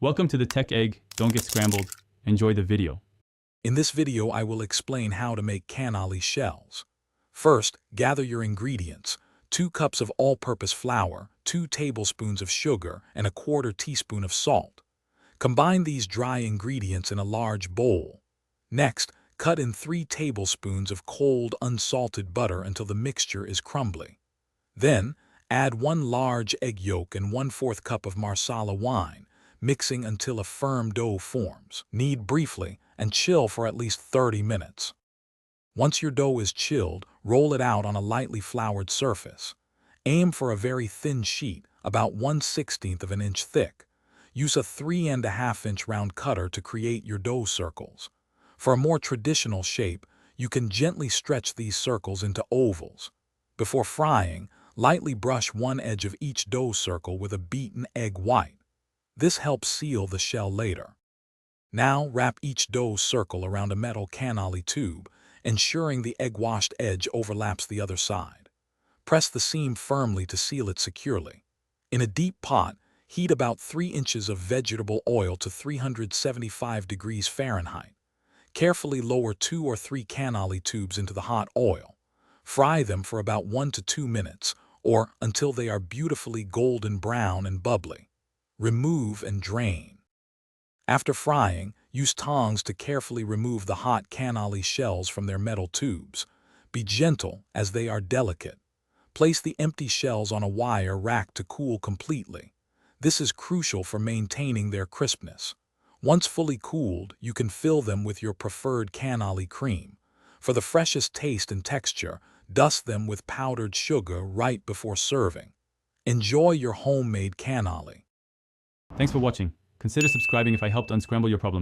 Welcome to the Tech Egg. Don't get scrambled. Enjoy the video. In this video, I will explain how to make cannoli shells. First, gather your ingredients: 2 cups of all-purpose flour, 2 tablespoons of sugar, and 1/4 teaspoon of salt. Combine these dry ingredients in a large bowl. Next, cut in 3 tablespoons of cold, unsalted butter until the mixture is crumbly. Then, add 1 large egg yolk and 1/4 cup of Marsala wine, mixing until a firm dough forms. Knead briefly and chill for at least 30 minutes. Once your dough is chilled, roll it out on a lightly floured surface. Aim for a very thin sheet, about 1/16 of an inch thick. Use a 3.5-inch round cutter to create your dough circles. For a more traditional shape, you can gently stretch these circles into ovals. Before frying, lightly brush one edge of each dough circle with a beaten egg white. This helps seal the shell later. Now wrap each dough circle around a metal cannoli tube, ensuring the egg-washed edge overlaps the other side. Press the seam firmly to seal it securely. In a deep pot, heat about 3 inches of vegetable oil to 375 degrees Fahrenheit. Carefully lower 2 or 3 cannoli tubes into the hot oil. Fry them for about 1 to 2 minutes, or until they are beautifully golden brown and bubbly. Remove and drain. After frying, use tongs to carefully remove the hot cannoli shells from their metal tubes. Be gentle, as they are delicate. Place the empty shells on a wire rack to cool completely. This is crucial for maintaining their crispness. Once fully cooled, you can fill them with your preferred cannoli cream. For the freshest taste and texture, dust them with powdered sugar right before serving. Enjoy your homemade cannoli. Thanks for watching. Consider subscribing if I helped unscramble your problems.